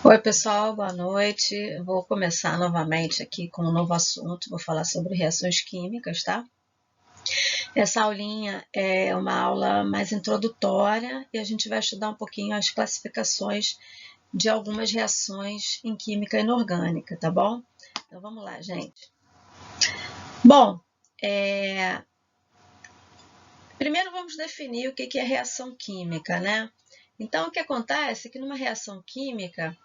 Oi, pessoal, boa noite. Vou começar novamente aqui com um novo assunto. Vou falar sobre reações químicas, tá? Essa aulinha é uma aula mais introdutória e a gente vai estudar um pouquinho as classificações de algumas reações em química inorgânica, tá bom? Então vamos lá, gente. Bom, primeiro vamos definir o que é reação química, né? Então, o que acontece é que numa reação química,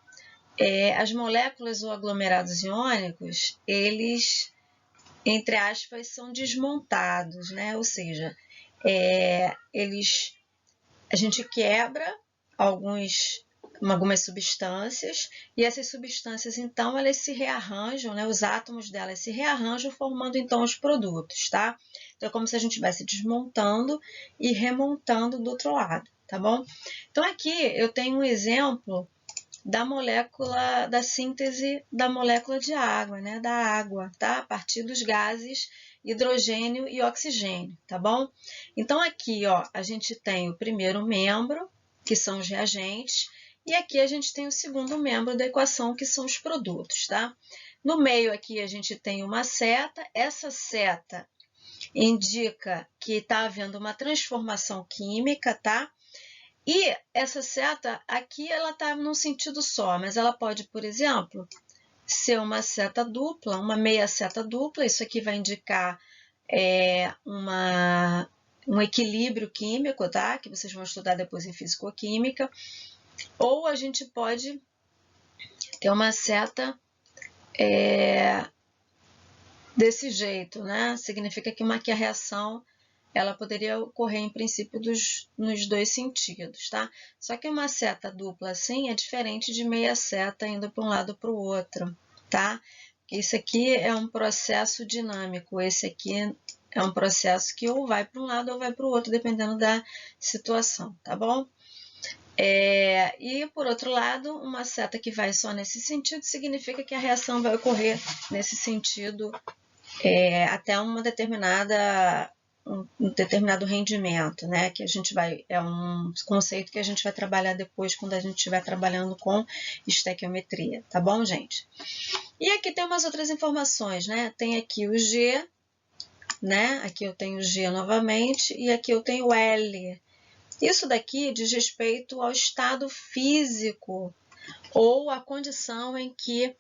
as moléculas ou aglomerados iônicos, eles, entre aspas, são desmontados, né? Ou seja, a gente quebra algumas substâncias e essas substâncias, então, elas se rearranjam, né? Os átomos delas se rearranjam formando, então, os produtos, tá? Então, é como se a gente estivesse desmontando e remontando do outro lado, tá bom? Então, aqui eu tenho um exemplo da molécula, da síntese da molécula de água, né? Da água, tá? A partir dos gases hidrogênio e oxigênio, tá bom? Então, aqui, ó, a gente tem o primeiro membro, que são os reagentes, e aqui a gente tem o segundo membro da equação, que são os produtos, tá? No meio aqui a gente tem uma seta, essa seta indica que está havendo uma transformação química, tá? E essa seta aqui, ela está num sentido só, mas ela pode, por exemplo, ser uma seta dupla, uma meia seta dupla. Isso aqui vai indicar um equilíbrio químico, tá? Que vocês vão estudar depois em físico-química. Ou a gente pode ter uma seta desse jeito, né? Significa que a reação ela poderia ocorrer em princípio nos dois sentidos, tá? Só que uma seta dupla assim é diferente de meia seta indo para um lado para o outro, tá? Isso aqui é um processo dinâmico, esse aqui é um processo que ou vai para um lado ou vai para o outro, dependendo da situação, tá bom? E, por outro lado, uma seta que vai só nesse sentido significa que a reação vai ocorrer nesse sentido até um determinado rendimento, né? Que a gente é um conceito que a gente vai trabalhar depois quando a gente estiver trabalhando com estequiometria, tá bom, gente? E aqui tem umas outras informações, né? Tem aqui o G, né? Aqui eu tenho o G novamente e aqui eu tenho o L. Isso daqui diz respeito ao estado físico ou a condição em que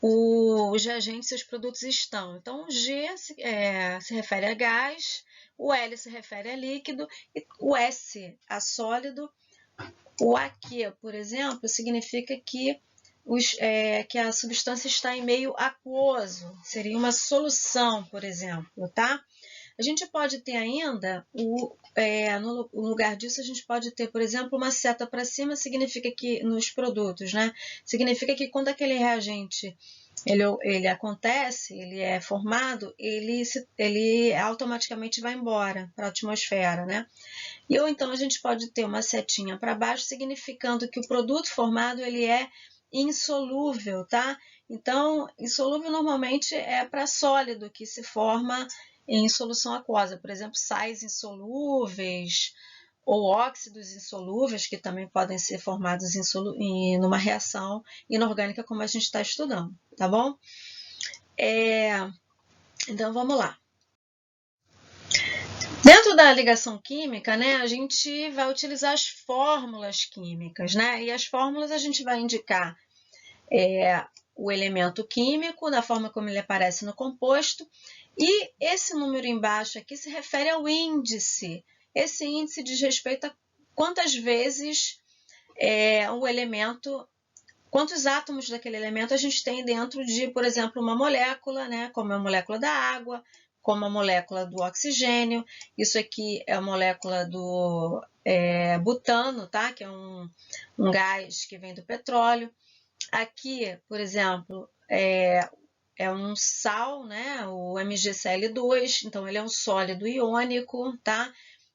os reagentes e os produtos estão. Então, o G se refere a gás, o L se refere a líquido, e o S a sólido. O aqui, por exemplo, significa que a substância está em meio aquoso, seria uma solução, por exemplo, tá? A gente pode ter ainda, no lugar disso, a gente pode ter, por exemplo, uma seta para cima, significa que, nos produtos, né? Significa que quando aquele reagente ele acontece, ele é formado, ele automaticamente vai embora para a atmosfera, né? Ou então a gente pode ter uma setinha para baixo, significando que o produto formado ele é insolúvel, tá? Então, insolúvel normalmente é para sólido, que se forma em solução aquosa, por exemplo, sais insolúveis ou óxidos insolúveis, que também podem ser formados numa reação inorgânica, como a gente está estudando, tá bom? Então, vamos lá. Dentro da ligação química, né, a gente vai utilizar as fórmulas químicas, né? E as fórmulas a gente vai indicar o elemento químico, da forma como ele aparece no composto, e esse número embaixo aqui se refere ao índice. Esse índice diz respeito a quantas vezes o elemento, quantos átomos daquele elemento a gente tem dentro de, por exemplo, uma molécula, né, como a molécula da água, como a molécula do oxigênio. Isso aqui é a molécula do butano, tá? Que é um gás que vem do petróleo. Aqui, por exemplo, é um sal, né? O MgCl2, então ele é um sólido iônico, tá?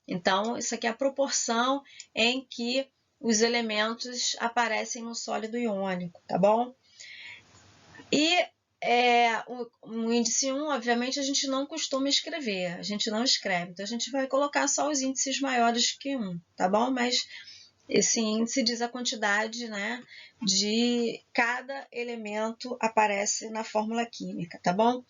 Então, isso aqui é a proporção em que os elementos aparecem no sólido iônico, tá bom? E o índice 1, obviamente, a gente não costuma escrever, a gente não escreve, então a gente vai colocar só os índices maiores que 1, tá bom? Mas Esse índice diz a quantidade, né, de cada elemento aparece na fórmula química, tá bom?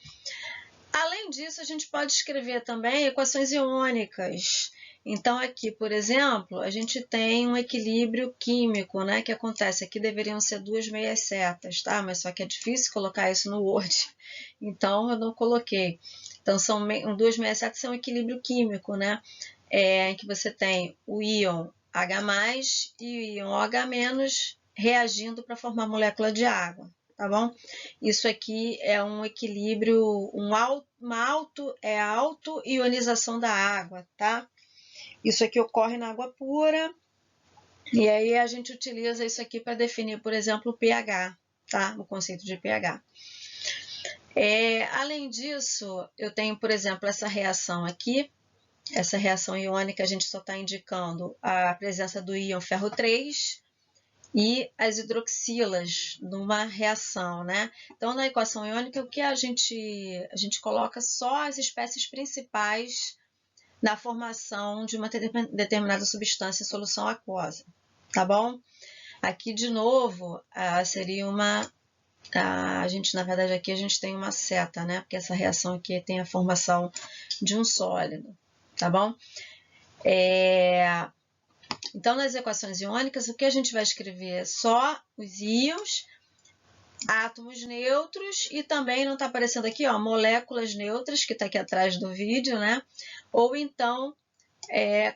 Além disso, a gente pode escrever também equações iônicas. Então, aqui, por exemplo, a gente tem um equilíbrio químico, né, que acontece. Aqui deveriam ser duas meias setas, tá? Mas só que é difícil colocar isso no Word, então eu não coloquei. Então, duas meias setas são um equilíbrio químico, né? Em que você tem o íon H+, e o íon OH- reagindo para formar molécula de água, tá bom? Isso aqui é um equilíbrio, a auto-ionização da água, tá? Isso aqui ocorre na água pura, e aí a gente utiliza isso aqui para definir, por exemplo, o pH, tá? O conceito de pH. Além disso, eu tenho, por exemplo, essa reação aqui. Essa reação iônica, a gente só está indicando a presença do íon ferro 3 e as hidroxilas numa reação, né? Então, na equação iônica, o que a gente coloca só as espécies principais na formação de uma determinada substância em solução aquosa, tá bom? Aqui, de novo, seria uma... A gente, na verdade, aqui a gente tem uma seta, né? Porque essa reação aqui tem a formação de um sólido, tá bom? Então, nas equações iônicas, o que a gente vai escrever é só os íons, átomos neutros e também não está aparecendo aqui, ó, moléculas neutras, que está aqui atrás do vídeo, né? Ou então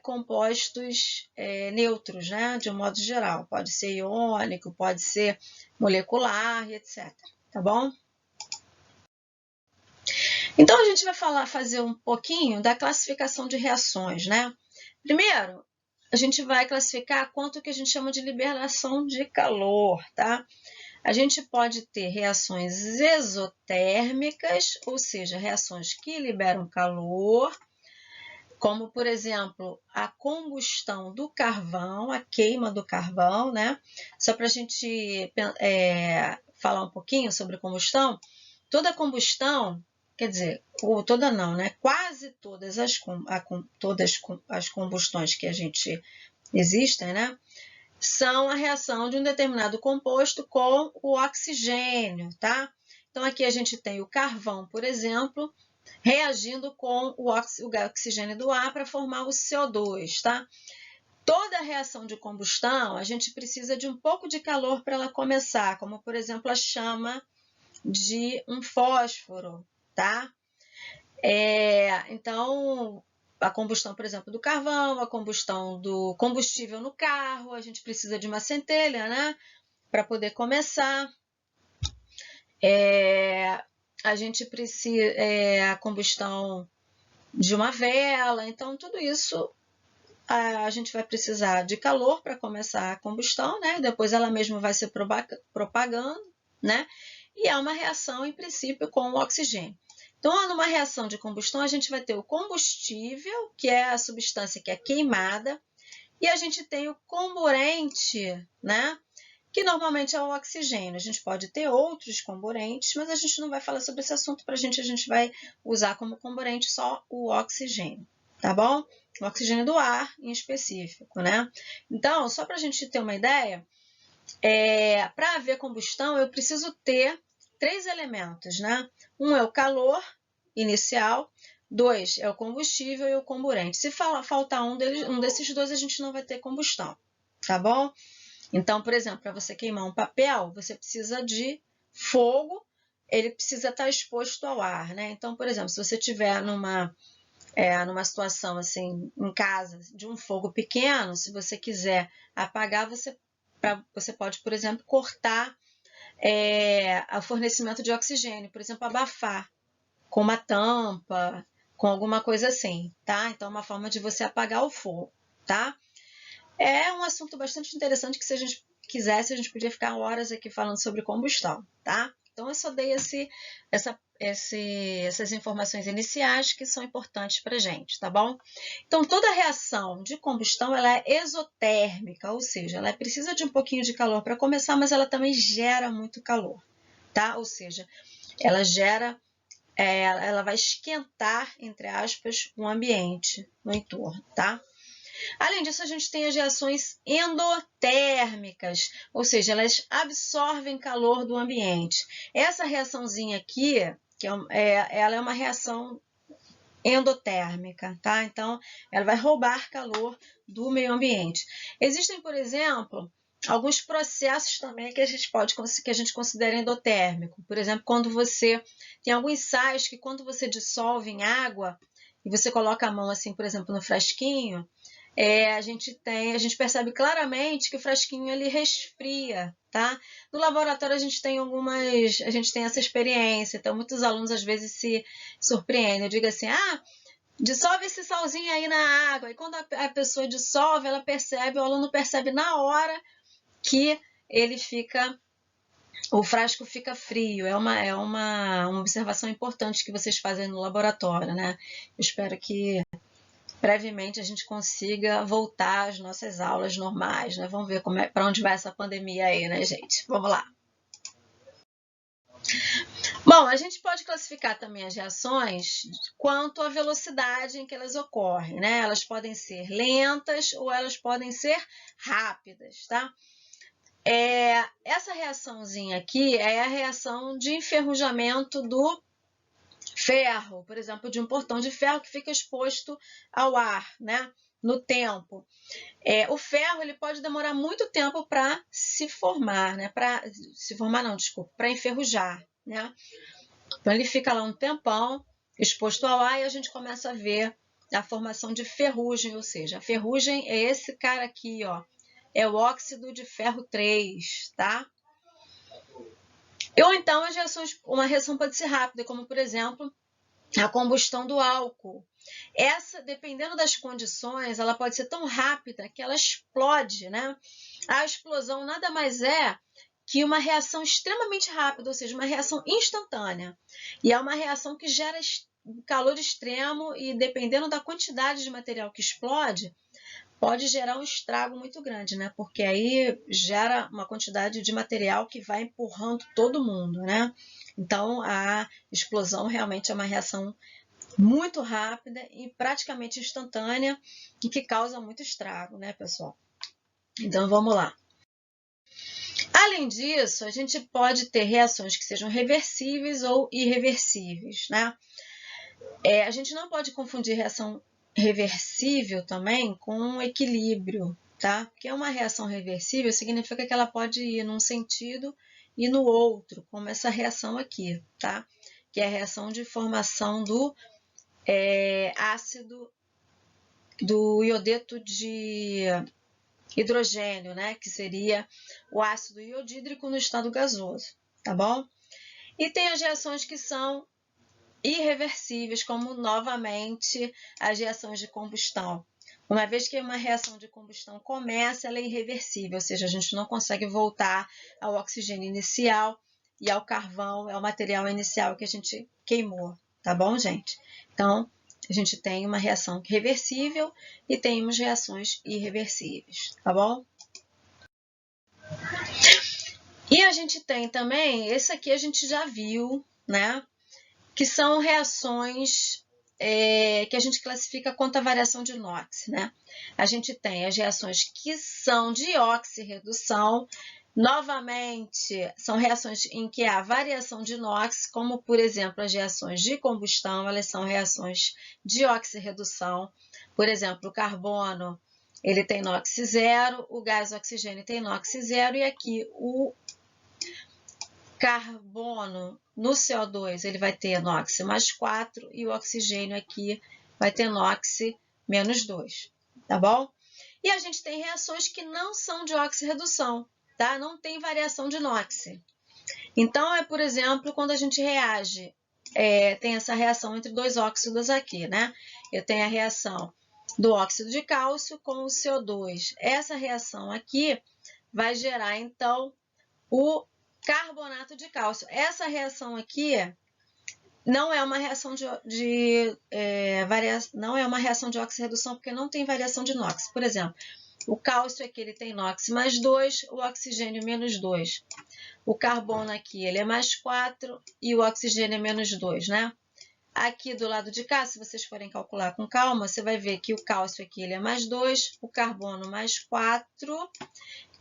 compostos neutros, né? De um modo geral. Pode ser iônico, pode ser molecular e etc. Tá bom? Então, a gente vai fazer um pouquinho da classificação de reações, né? Primeiro, a gente vai classificar quanto que a gente chama de liberação de calor, tá? A gente pode ter reações exotérmicas, ou seja, reações que liberam calor, como, por exemplo, a combustão do carvão, a queima do carvão, né? Só para a gente falar um pouquinho sobre combustão, toda combustão, quer dizer, toda não, né? Quase todas as combustões que a gente existem, né? São a reação de um determinado composto com o oxigênio, tá? Então, aqui a gente tem o carvão, por exemplo, reagindo com o oxigênio do ar para formar o CO2, tá? Toda reação de combustão, a gente precisa de um pouco de calor para ela começar, como, por exemplo, a chama de um fósforo, tá? Então, a combustão, por exemplo, do carvão, a combustão do combustível no carro, a gente precisa de uma centelha, né? Para poder começar. A gente precisa a combustão de uma vela, então tudo isso a gente vai precisar de calor para começar a combustão, né? Depois ela mesma vai se propagando, né? E é uma reação, em princípio, com o oxigênio. Então, numa reação de combustão, a gente vai ter o combustível, que é a substância que é queimada, e a gente tem o comburente, né? Que normalmente é o oxigênio. A gente pode ter outros comburentes, mas a gente não vai falar sobre esse assunto a gente vai usar como comburente só o oxigênio, tá bom? O oxigênio do ar em específico, né? Então, só para a gente ter uma ideia, para haver combustão, eu preciso ter 3 elementos, né? Um é o calor inicial, 2 é o combustível e o comburente. Se faltar um desses dois, a gente não vai ter combustão, tá bom? Então, por exemplo, para você queimar um papel, você precisa de fogo, ele precisa estar exposto ao ar, né? Então, por exemplo, se você estiver numa situação assim, em casa, de um fogo pequeno, se você quiser apagar, você pode, por exemplo, cortar o fornecimento de oxigênio, por exemplo, abafar com uma tampa, com alguma coisa assim, tá? Então, é uma forma de você apagar o fogo, tá? É um assunto bastante interessante que, se a gente quisesse, a gente podia ficar horas aqui falando sobre combustão, tá? Então, eu só dei essas informações iniciais que são importantes para a gente, tá bom? Então, toda reação de combustão, ela é exotérmica, ou seja, ela precisa de um pouquinho de calor para começar, mas ela também gera muito calor, tá? Ou seja, ela vai esquentar, entre aspas, o ambiente no entorno, tá? Além disso, a gente tem as reações endotérmicas, ou seja, elas absorvem calor do ambiente. Essa reaçãozinha aqui, ela é uma reação endotérmica, tá? Então, ela vai roubar calor do meio ambiente. Existem, por exemplo, alguns processos também que a gente considera endotérmico. Por exemplo, quando você tem alguns sais que quando você dissolve em água e você coloca a mão assim, por exemplo, no frasquinho, a gente percebe claramente que o frasquinho ele resfria, tá? No laboratório a gente tem essa experiência, então muitos alunos às vezes se surpreendem. Eu digo assim, dissolve esse salzinho aí na água. E quando a pessoa dissolve, o aluno percebe na hora que o frasco fica frio. É uma observação importante que vocês fazem no laboratório, né? Eu espero que brevemente a gente consiga voltar às nossas aulas normais, né? Vamos ver para onde vai essa pandemia aí, né, gente? Vamos lá. Bom, a gente pode classificar também as reações quanto à velocidade em que elas ocorrem, né? Elas podem ser lentas ou elas podem ser rápidas, tá? Essa reaçãozinha aqui é a reação de enferrujamento do ferro, por exemplo, de um portão de ferro que fica exposto ao ar, né? No tempo. O ferro ele pode demorar muito tempo para se formar, né? Para enferrujar, né? Então ele fica lá um tempão exposto ao ar e a gente começa a ver a formação de ferrugem, ou seja, a ferrugem é esse cara aqui, ó, é o óxido de ferro 3, tá? Ou então uma reação pode ser rápida, como por exemplo, a combustão do álcool. Essa, dependendo das condições, ela pode ser tão rápida que ela explode, né? A explosão nada mais é que uma reação extremamente rápida, ou seja, uma reação instantânea. E é uma reação que gera calor extremo e, dependendo da quantidade de material que explode, pode gerar um estrago muito grande, né? Porque aí gera uma quantidade de material que vai empurrando todo mundo, né? Então, a explosão realmente é uma reação muito rápida e praticamente instantânea e que causa muito estrago, né, pessoal? Então, vamos lá. Além disso, a gente pode ter reações que sejam reversíveis ou irreversíveis, né? A gente não pode confundir reação reversível também com equilíbrio, tá? Porque uma reação reversível significa que ela pode ir num sentido e no outro, como essa reação aqui, tá? Que é a reação de formação do ácido do iodeto de hidrogênio, né? Que seria o ácido iodídrico no estado gasoso, tá bom? E tem as reações que são irreversíveis, como novamente as reações de combustão. Uma vez que uma reação de combustão começa, ela é irreversível, ou seja, a gente não consegue voltar ao oxigênio inicial e ao carvão, ao material inicial que a gente queimou, tá bom, gente? Então, a gente tem uma reação reversível e temos reações irreversíveis, tá bom? E a gente tem também, esse aqui a gente já viu, né? Que são reações que a gente classifica quanto à variação de NOx, né? A gente tem as reações que são de oxirredução, novamente, são reações em que há variação de NOx, como, por exemplo, as reações de combustão, elas são reações de oxirredução. Por exemplo, o carbono, ele tem NOx zero, o gás oxigênio tem NOx zero, e aqui o carbono no CO2 ele vai ter NOx mais 4 e o oxigênio aqui vai ter NOx menos 2, tá bom? E a gente tem reações que não são de oxirredução, tá? Não tem variação de NOx. Então, por exemplo, quando a gente reage, tem essa reação entre dois óxidos aqui, né? Eu tenho a reação do óxido de cálcio com o CO2. Essa reação aqui vai gerar, então, o carbonato de cálcio. Essa reação aqui não é uma reação não é uma reação de oxirredução, porque não tem variação de NOx. Por exemplo, o cálcio aqui ele tem NOx mais 2, o oxigênio menos 2. O carbono aqui ele é mais 4 e o oxigênio é menos 2, né? Aqui do lado de cá, se vocês forem calcular com calma, você vai ver que o cálcio aqui ele é mais 2, o carbono mais 4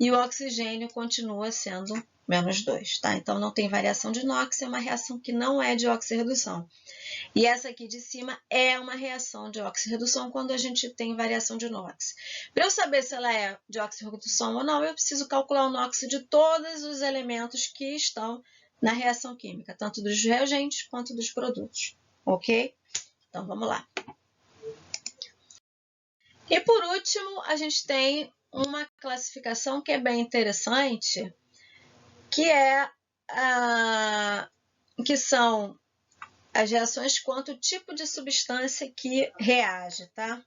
e o oxigênio continua sendo menos 2, tá? Então, não tem variação de NOx, é uma reação que não é de oxirredução. E essa aqui de cima é uma reação de oxirredução quando a gente tem variação de NOx. Para eu saber se ela é de oxirredução ou não, eu preciso calcular o NOx de todos os elementos que estão na reação química, tanto dos reagentes quanto dos produtos. Ok? Então, vamos lá. E por último, a gente tem uma classificação que é bem interessante, que que são as reações quanto o tipo de substância que reage, tá?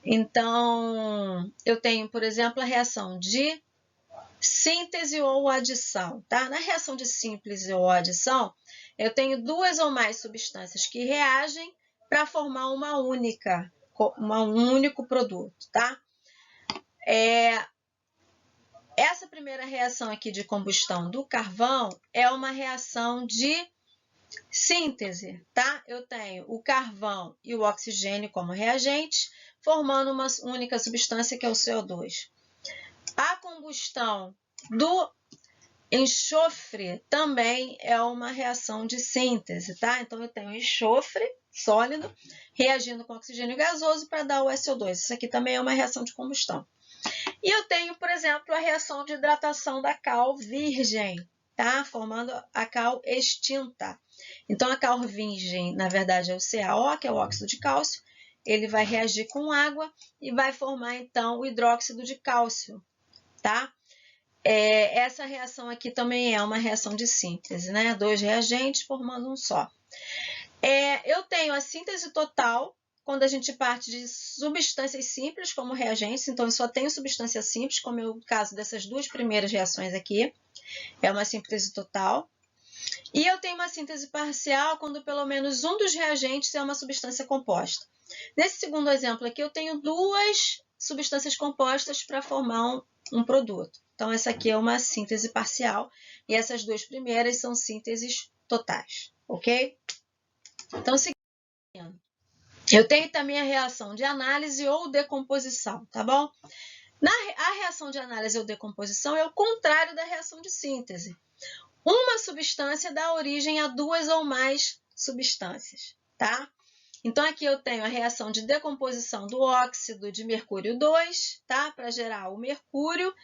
Então, eu tenho, por exemplo, a reação de síntese ou adição, tá? Na reação de síntese ou adição, eu tenho duas ou mais substâncias que reagem para formar um único produto, tá? Essa primeira reação aqui de combustão do carvão é uma reação de síntese, tá? Eu tenho o carvão e o oxigênio como reagentes, formando uma única substância que é o CO2. A combustão do enxofre também é uma reação de síntese, tá? Então, eu tenho enxofre sólido reagindo com oxigênio gasoso para dar o SO2. Isso aqui também é uma reação de combustão. E eu tenho, por exemplo, a reação de hidratação da cal virgem, tá? Formando a cal extinta. Então, a cal virgem, na verdade, é o CaO, que é o óxido de cálcio. Ele vai reagir com água e vai formar, então, o hidróxido de cálcio, tá? Essa reação aqui também é uma reação de síntese, né? Dois reagentes formando um só. Eu tenho a síntese total, quando a gente parte de substâncias simples como reagentes, então eu só tenho substância simples, como é o caso dessas duas primeiras reações aqui, é uma síntese total. E eu tenho uma síntese parcial, quando pelo menos um dos reagentes é uma substância composta. Nesse segundo exemplo aqui, eu tenho duas substâncias compostas para formar um produto. Então, essa aqui é uma síntese parcial e essas duas primeiras são sínteses totais, ok? Então, seguindo. Eu tenho também a reação de análise ou decomposição, tá bom? A reação de análise ou decomposição é o contrário da reação de síntese. Uma substância dá origem a duas ou mais substâncias, tá? Então, aqui eu tenho a reação de decomposição do óxido de mercúrio 2, tá? Para gerar o mercúrio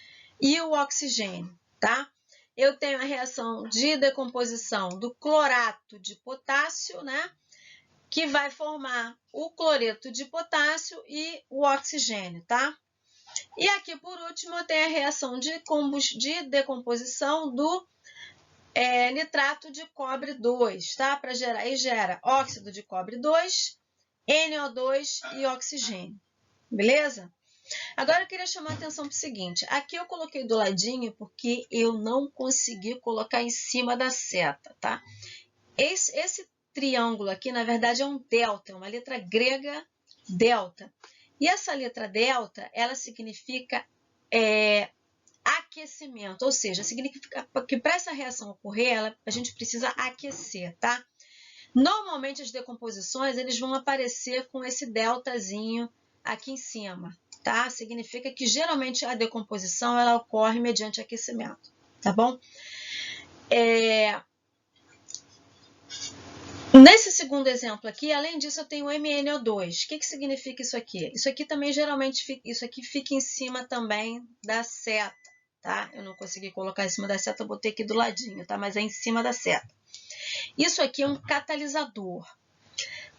e o oxigênio, tá? Eu tenho a reação de decomposição do clorato de potássio, né? Que vai formar o cloreto de potássio e o oxigênio, tá? E aqui, por último, eu tenho a reação de decomposição do nitrato de cobre 2, tá? Para gerar, e gera óxido de cobre 2, NO2 e oxigênio, beleza? Agora eu queria chamar a atenção para o seguinte, aqui eu coloquei do ladinho porque eu não consegui colocar em cima da seta, tá? Esse triângulo aqui, na verdade, é um delta, é uma letra grega delta. E essa letra delta, ela significa aquecimento, ou seja, significa que para essa reação ocorrer, a gente precisa aquecer, tá? Normalmente as decomposições, eles vão aparecer com esse deltazinho aqui em cima, tá? Significa que geralmente a decomposição, ela ocorre mediante aquecimento, tá bom? Nesse segundo exemplo aqui, além disso, eu tenho o MnO2. O que significa isso aqui? Isso aqui também, geralmente, isso aqui fica em cima também da seta, tá? Eu não consegui colocar em cima da seta, eu botei aqui do ladinho, tá? Mas é em cima da seta. Isso aqui é um catalisador.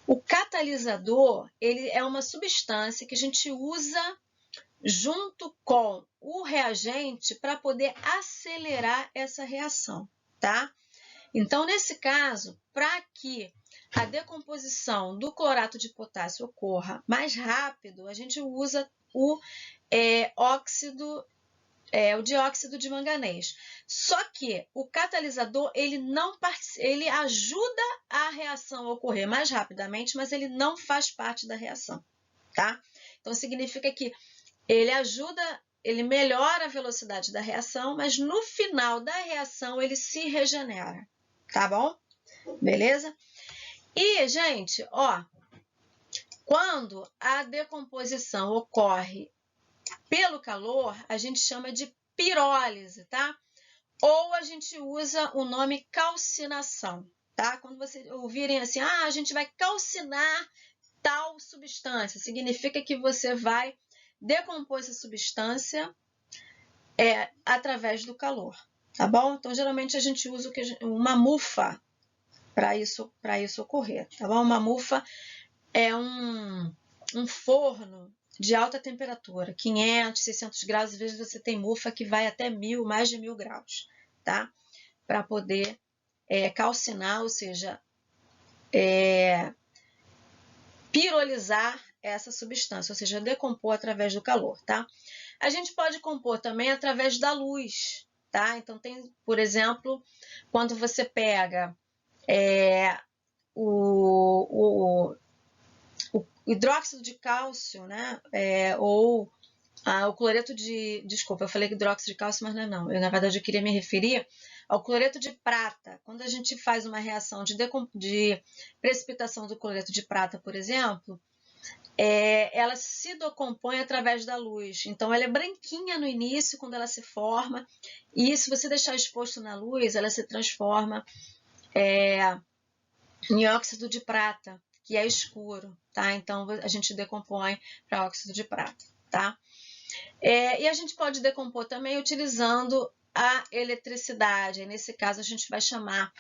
O catalisador, ele é uma substância que a gente usa junto com o reagente para poder acelerar essa reação, tá? Então, nesse caso, para que a decomposição do clorato de potássio ocorra mais rápido, a gente usa o dióxido de manganês. Só que o catalisador, ele ajuda a reação a ocorrer mais rapidamente, mas ele não faz parte da reação, tá? Então, significa que ele melhora a velocidade da reação, mas no final da reação ele se regenera, tá bom? Beleza? E, gente, ó, quando a decomposição ocorre pelo calor, a gente chama de pirólise, tá? Ou a gente usa o nome calcinação, tá? Quando vocês ouvirem assim, a gente vai calcinar tal substância, significa que você vai decompor essa substância através do calor, tá bom? Então, geralmente a gente usa uma mufa para isso ocorrer, tá bom? Uma mufa é um forno de alta temperatura, 500, 600 graus, às vezes você tem mufa que vai até 1000, mais de 1000 graus, tá? Para poder calcinar, ou seja, pirolizar essa substância, ou seja, decompor através do calor, tá? A gente pode compor também através da luz, tá? Então, tem, por exemplo, quando você pega o hidróxido de cálcio, né? Ou o cloreto de... Desculpa, eu falei hidróxido de cálcio, mas não é não. Na verdade, eu queria me referir ao cloreto de prata. Quando a gente faz uma reação de precipitação do cloreto de prata, por exemplo, ela se decompõe através da luz. Então, ela é branquinha no início, quando ela se forma, e se você deixar exposto na luz, ela se transforma em óxido de prata, que é escuro, tá? Então, a gente decompõe para óxido de prata, tá? E a gente pode decompor também utilizando a eletricidade. Nesse caso, a gente vai chamar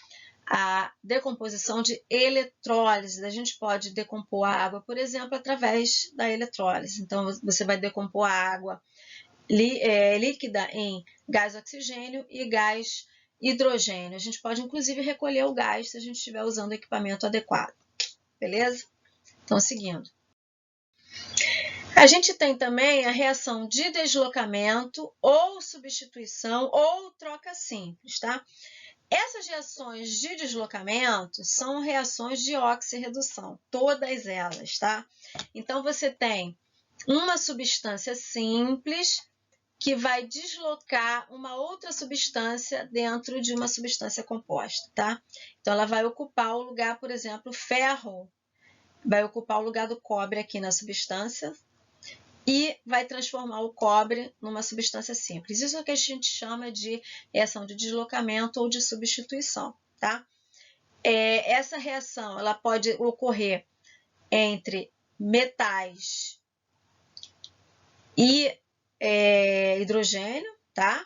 a decomposição de eletrólise. A gente pode decompor a água, por exemplo, através da eletrólise. Então, você vai decompor a água líquida em gás oxigênio e gás hidrogênio. A gente pode, inclusive, recolher o gás se a gente estiver usando o equipamento adequado. Beleza? Então, seguindo. A gente tem também a reação de deslocamento ou substituição ou troca simples, tá? Essas reações de deslocamento são reações de oxirredução, todas elas, tá? Então, você tem uma substância simples que vai deslocar uma outra substância dentro de uma substância composta, tá? Então, ela vai ocupar o lugar, por exemplo, o ferro vai ocupar o lugar do cobre aqui na substância e vai transformar o cobre numa substância simples. Isso é o que a gente chama de reação de deslocamento ou de substituição, tá? Essa reação ela pode ocorrer entre metais e hidrogênio, tá?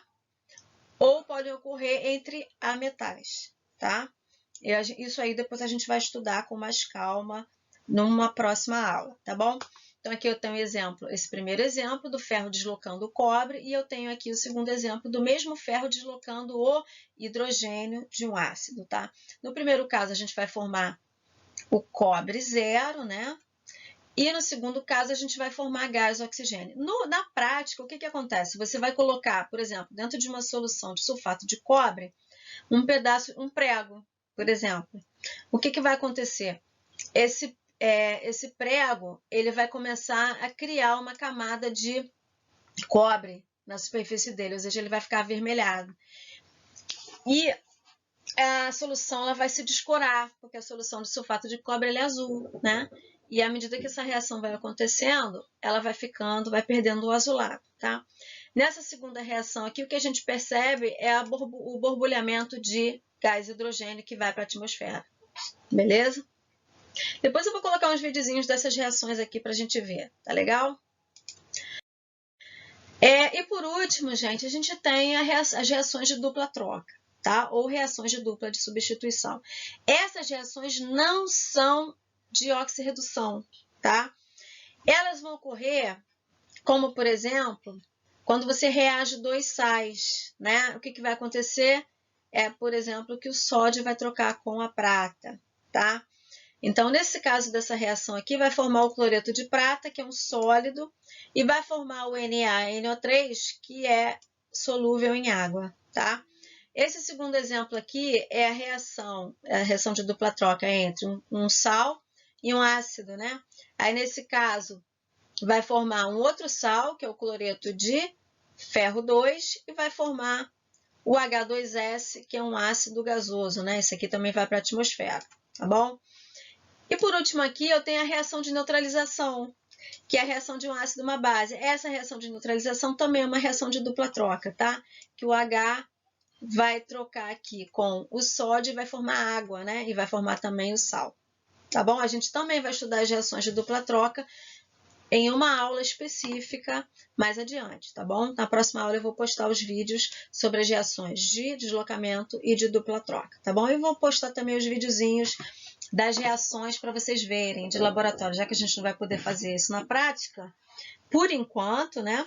Ou pode ocorrer entre ametais, tá? Isso aí depois a gente vai estudar com mais calma numa próxima aula, tá bom? Então, aqui eu tenho exemplo, esse primeiro exemplo do ferro deslocando o cobre, e eu tenho aqui o segundo exemplo do mesmo ferro deslocando o hidrogênio de um ácido, tá? No primeiro caso, a gente vai formar o cobre zero, né? E no segundo caso, a gente vai formar gás oxigênio. Na prática, o que acontece? Você vai colocar, por exemplo, dentro de uma solução de sulfato de cobre, um prego, por exemplo. O que vai acontecer? Esse prego ele vai começar a criar uma camada de cobre na superfície dele, ou seja, ele vai ficar avermelhado. E a solução ela vai se descorar, porque a solução de sulfato de cobre é azul, né? E à medida que essa reação vai acontecendo, ela vai perdendo o azulado, tá? Nessa segunda reação aqui, o que a gente percebe é o borbulhamento de gás hidrogênio que vai para a atmosfera, beleza? Depois eu vou colocar uns videozinhos dessas reações aqui para a gente ver, tá legal? E por último, gente, a gente tem as reações de dupla troca, tá? Ou reações de dupla de substituição. Essas reações não são de oxirredução, tá? Elas vão ocorrer, como por exemplo, quando você reage dois sais, né? O que vai acontecer por exemplo, que o sódio vai trocar com a prata, tá? Então, nesse caso dessa reação aqui, vai formar o cloreto de prata, que é um sólido, e vai formar o NaNO3, que é solúvel em água, tá? Esse segundo exemplo aqui é a reação de dupla troca entre um sal e um ácido, né? Aí, nesse caso, vai formar um outro sal, que é o cloreto de ferro 2, e vai formar o H2S, que é um ácido gasoso, né? Esse aqui também vai para a atmosfera, tá bom? E por último aqui eu tenho a reação de neutralização, que é a reação de um ácido e uma base. Essa reação de neutralização também é uma reação de dupla troca, tá? Que o H vai trocar aqui com o sódio e vai formar água, né? E vai formar também o sal, tá bom? A gente também vai estudar as reações de dupla troca em uma aula específica mais adiante, tá bom? Na próxima aula eu vou postar os vídeos sobre as reações de deslocamento e de dupla troca, tá bom? E vou postar também os videozinhos das reações para vocês verem de laboratório, já que a gente não vai poder fazer isso na prática, por enquanto, né?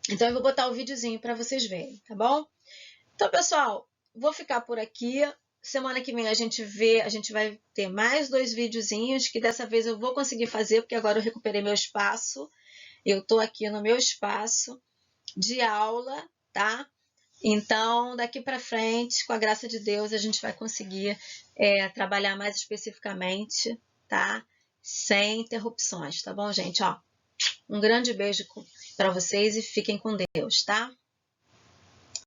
Então eu vou botar o videozinho para vocês verem, tá bom? Então, pessoal, vou ficar por aqui. Semana que vem a gente vai ter mais 2 videozinhos, que dessa vez eu vou conseguir fazer, porque agora eu recuperei meu espaço. Eu estou aqui no meu espaço de aula, tá? Então, daqui para frente, com a graça de Deus, a gente vai conseguir trabalhar mais especificamente, tá? Sem interrupções, tá bom, gente? Ó, um grande beijo para vocês e fiquem com Deus, tá?